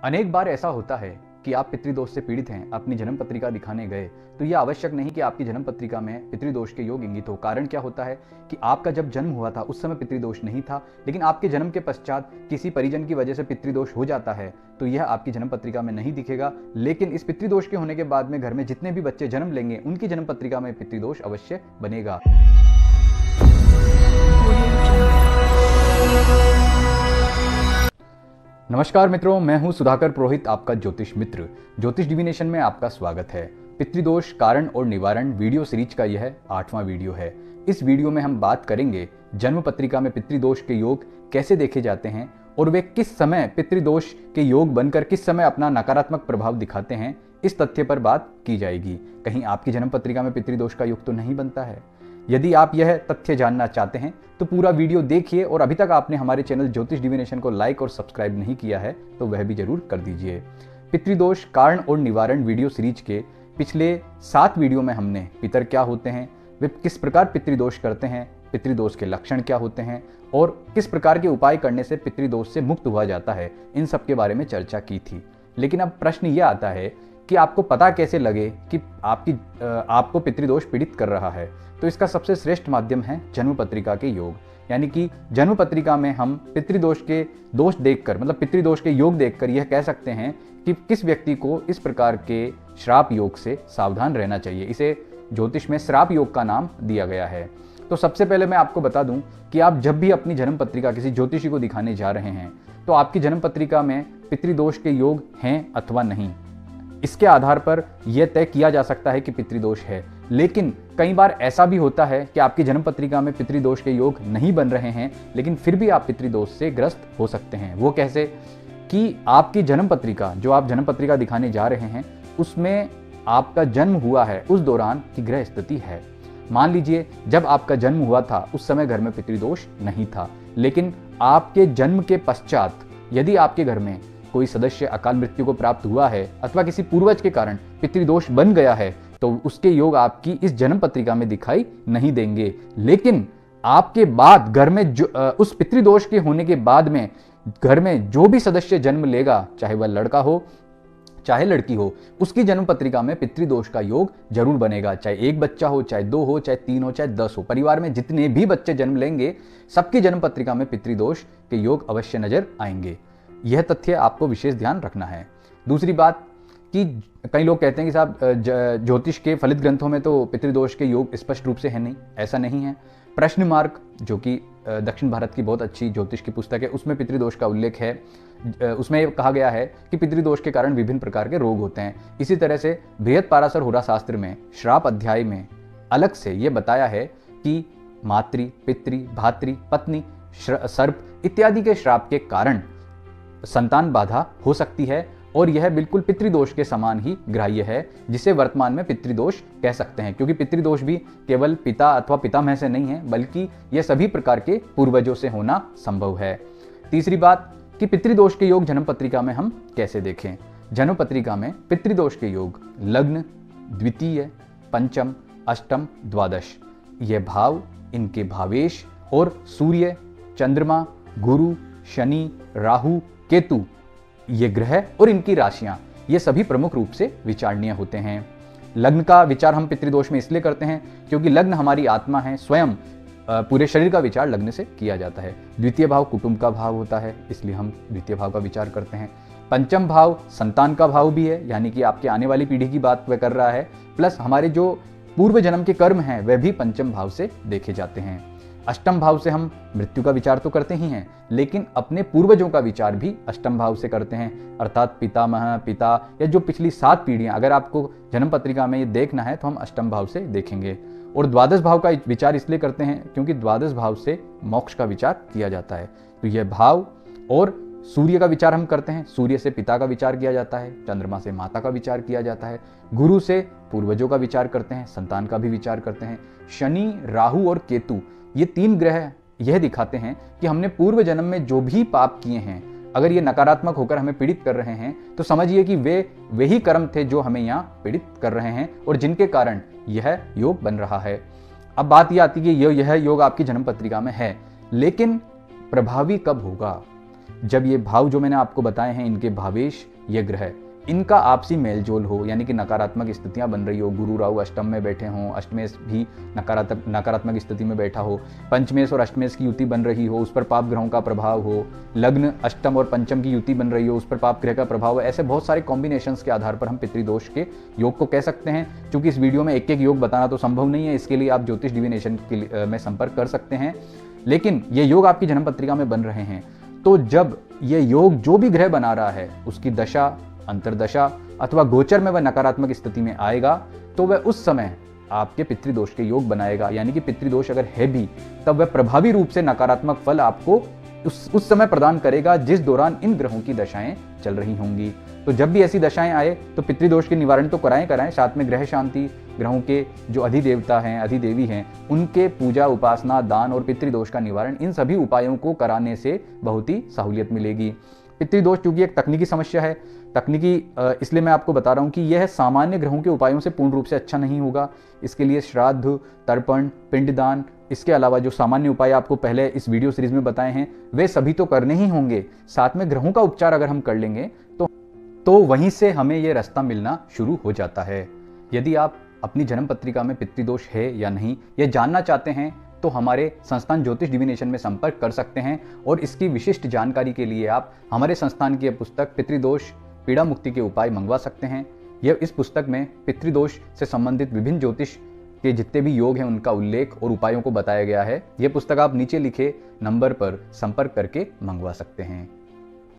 अनेक बार ऐसा होता है कि आप पितृदोष से पीड़ित हैं, अपनी जन्म पत्रिका दिखाने गए तो यह आवश्यक नहीं कि आपकी जन्म पत्रिका में पितृदोष के योग इंगित हो। कारण क्या होता है कि आपका जब जन्म हुआ था उस समय पितृदोष नहीं था, लेकिन आपके जन्म के पश्चात किसी परिजन की वजह से पितृदोष हो जाता है तो यह आपकी जन्म पत्रिका में नहीं दिखेगा। लेकिन इस पितृदोष के होने के बाद में घर में जितने भी बच्चे जन्म लेंगे उनकी जन्म पत्रिका में पितृदोष अवश्य बनेगा। नमस्कार मित्रों, मैं हूं सुधाकर पुरोहित, आपका ज्योतिष मित्र। ज्योतिष डिविनेशन में आपका स्वागत है। पितृदोष कारण और निवारण वीडियो सीरीज का यह 8वां वीडियो है। इस वीडियो में हम बात करेंगे जन्म पत्रिका में पितृदोष के योग कैसे देखे जाते हैं और वे किस समय पितृदोष के योग बनकर किस समय अपना नकारात्मक प्रभाव दिखाते हैं। इस तथ्य पर बात की जाएगी। कहीं आपकी जन्म पत्रिका में पितृदोष का योग तो नहीं बनता है। यदि आप यह तथ्य जानना चाहते हैं तो पूरा वीडियो देखिए, और अभी तक आपने हमारे चैनल ज्योतिष डिविनेशन को लाइक और सब्सक्राइब नहीं किया है तो वह भी जरूर कर दीजिए। पितृदोष कारण और निवारण वीडियो सीरीज के पिछले 7 वीडियो में हमने पितर क्या होते हैं, वे किस प्रकार पितृदोष करते हैं, पितृदोष के लक्षण क्या होते हैं और किस प्रकार के उपाय करने से पितृदोष से मुक्त हुआ जाता है, इन सब के बारे में चर्चा की थी। लेकिन अब प्रश्न यह आता है कि आपको पता कैसे लगे कि आपको पितृदोष पीड़ित कर रहा है। तो इसका सबसे श्रेष्ठ माध्यम है जन्म पत्रिका के योग। यानी कि जन्म पत्रिका में हम पितृदोष के दोष देखकर, मतलब पितृदोष के योग देखकर यह कह सकते हैं कि किस व्यक्ति को इस प्रकार के श्राप योग से सावधान रहना चाहिए। इसे ज्योतिष में श्राप योग का नाम दिया गया है। तो सबसे पहले मैं आपको बता दूं कि आप जब भी अपनी जन्म पत्रिका किसी ज्योतिषी को दिखाने जा रहे हैं तो आपकी जन्म पत्रिका में पितृदोष के योग हैं अथवा नहीं, इसके आधार पर यह तय किया जा सकता है कि पितृदोष है। लेकिन कई बार ऐसा भी होता है कि आपकी जन्म पत्रिका में पितृदोष के योग नहीं बन रहे हैं, लेकिन फिर भी आप पितृदोष से ग्रस्त हो सकते हैं। वो कैसे कि आपकी जन्म पत्रिका, जो आप जन्म पत्रिका दिखाने जा रहे हैं, उसमें आपका जन्म हुआ है उस दौरान की ग्रह स्थिति है। मान लीजिए जब आपका जन्म हुआ था उस समय घर में पितृदोष नहीं था, लेकिन आपके जन्म के पश्चात यदि आपके घर में कोई सदस्य अकाल मृत्यु को प्राप्त हुआ है अथवा किसी पूर्वज के कारण पितृदोष बन गया है तो उसके योग आपकी इस जन्म पत्रिका में दिखाई नहीं देंगे। लेकिन आपके बाद घर में उस पितृदोष के होने के बाद में घर में जो भी सदस्य जन्म लेगा, चाहे वह लड़का हो चाहे लड़की हो, उसकी जन्म पत्रिका में पितृदोष का योग जरूर बनेगा। चाहे एक बच्चा हो, चाहे 2 हो, चाहे 3 हो, चाहे 10 हो, परिवार में जितने भी बच्चे जन्म लेंगे सबकी जन्म पत्रिका में पितृदोष के योग अवश्य नजर आएंगे। यह तथ्य आपको विशेष ध्यान रखना है। दूसरी बात कि कई लोग कहते हैं कि साहब ज्योतिष के फलित ग्रंथों में तो पितृदोष के योग स्पष्ट रूप से है नहीं। ऐसा नहीं है। प्रश्न मार्ग, जो कि दक्षिण भारत की बहुत अच्छी ज्योतिष की पुस्तक है, उसमें पितृदोष का उल्लेख है। उसमें कहा गया है कि पितृदोष के कारण विभिन्न प्रकार के रोग होते हैं। इसी तरह से बृहत पाराशर होरा शास्त्र में श्राप अध्याय में अलग से यह बताया है कि मातृ, पितृ, भातृ, पत्नी, सर्प इत्यादि के श्राप के कारण संतान बाधा हो सकती है, और यह बिल्कुल पितृदोष के समान ही ग्राह्य है, जिसे वर्तमान में पितृदोष कह सकते हैं। क्योंकि पितृदोष भी केवल पिता अथवा पितामह से नहीं है, बल्कि यह सभी प्रकार के पूर्वजों से होना संभव है। तीसरी बात कि पितृदोष के योग जन्म पत्रिका में हम कैसे देखें। जन्म पत्रिका में पितृदोष के योग लग्न, द्वितीय, पंचम, अष्टम, द्वादश, ये भाव, इनके भावेश और सूर्य, चंद्रमा, गुरु, शनि, राहु, केतु, ये ग्रह और इनकी राशियां, ये सभी प्रमुख रूप से विचारणीय होते हैं। लग्न का विचार हम पितृदोष में इसलिए करते हैं क्योंकि लग्न हमारी आत्मा है, स्वयं पूरे शरीर का विचार लग्न से किया जाता है। द्वितीय भाव कुटुंब का भाव होता है, इसलिए हम द्वितीय भाव का विचार करते हैं। पंचम भाव संतान का भाव भी है, यानी कि आपके आने वाली पीढ़ी की बात वह कर रहा है। प्लस हमारे जो पूर्व जन्म के कर्म हैं वह भी पंचम भाव से देखे जाते हैं। अष्टम भाव से हम मृत्यु का विचार तो करते ही हैं, लेकिन अपने पूर्वजों का विचार भी अष्टम भाव से करते हैं, अर्थात पितामह, पिता या जो पिछली 7 पीढ़ियां, अगर आपको जन्म पत्रिका में ये देखना है तो हम अष्टम भाव से देखेंगे। और द्वादश भाव का विचार इसलिए करते हैं क्योंकि द्वादश भाव से मोक्ष का विचार किया जाता है। तो यह भाव, और सूर्य का विचार हम करते हैं, सूर्य से पिता का विचार किया जाता है, चंद्रमा से माता का विचार किया जाता है, गुरु से पूर्वजों का विचार करते हैं, संतान का भी विचार करते हैं। शनि, राहु और केतु, ये 3 ग्रह यह दिखाते हैं कि हमने पूर्व जन्म में जो भी पाप किए हैं, अगर ये नकारात्मक होकर हमें पीड़ित कर रहे हैं तो समझिए कि वे ही कर्म थे जो हमें यहाँ पीड़ित कर रहे हैं और जिनके कारण यह योग बन रहा है। अब बात यह आती है कि यह योग आपकी जन्म पत्रिका में है, लेकिन प्रभावी कब होगा। जब ये भाव जो मैंने आपको बताए हैं, इनके भावेश, ये ग्रह, इनका आपसी मेलजोल हो, यानी कि नकारात्मक स्थितियां बन रही हो, गुरु राहु अष्टम में बैठे हों, अष्टमेश भी नकारात्मक स्थिति में बैठा हो, पंचमेश और अष्टमेश की युति बन रही हो, उस पर पाप ग्रहों का प्रभाव हो, लग्न अष्टम और पंचम की युति बन रही हो, उस पर पाप ग्रह का प्रभाव हो, ऐसे बहुत सारे कॉम्बिनेशंस के आधार पर हम पितृदोष के योग को कह सकते हैं। क्योंकि इस वीडियो में एक एक योग बताना तो संभव नहीं है, इसके लिए आप ज्योतिष डिविनेशन में संपर्क कर सकते हैं। लेकिन ये योग आपकी जन्म पत्रिका में बन रहे हैं, तो जब ये योग जो भी ग्रह बना रहा है उसकी दशा, अंतरदशा अथवा गोचर में वह नकारात्मक स्थिति में आएगा, तो वह उस समय आपके पितृदोष के योग बनाएगा। यानी कि पितृदोष अगर है भी, तब वह प्रभावी रूप से नकारात्मक फल आपको उस समय प्रदान करेगा जिस दौरान इन ग्रहों की दशाएं चल रही होंगी। तो जब भी ऐसी दशाएं आए तो पितृदोष के निवारण तो कराएं, साथ में ग्रह शांति, ग्रहों के जो अधिदेवता हैं, अधिदेवी हैं, उनके पूजा, उपासना, दान और पितृदोष का निवारण, इन सभी उपायों को कराने से बहुत ही सहूलियत मिलेगी। पितृदोष चूंकि एक तकनीकी समस्या है, तकनीकी इसलिए मैं आपको बता रहा हूं कि यह सामान्य ग्रहों के उपायों से पूर्ण रूप से अच्छा नहीं होगा। इसके लिए श्राद्ध, तर्पण, पिंडदान, इसके अलावा जो सामान्य उपाय आपको पहले इस वीडियो सीरीज में बताए हैं, वे सभी तो करने ही होंगे। साथ में ग्रहों का उपचार अगर हम कर लेंगे तो वहीं से हमें यह रास्ता मिलना शुरू हो जाता है। यदि आप अपनी जन्म पत्रिका में पितृदोष है या नहीं, यह जानना चाहते हैं, तो हमारे संस्थान ज्योतिष डिविनेशन में संपर्क कर सकते हैं। और इसकी विशिष्ट जानकारी के लिए आप हमारे संस्थान की पुस्तक पितृदोष पीड़ा मुक्ति के उपाय मंगवा सकते हैं। यह इस पुस्तक में पितृदोष से संबंधित विभिन्न ज्योतिष के जितने भी योग हैं उनका उल्लेख और उपायों को बताया गया है। यह पुस्तक आप नीचे लिखे नंबर पर संपर्क करके मंगवा सकते हैं।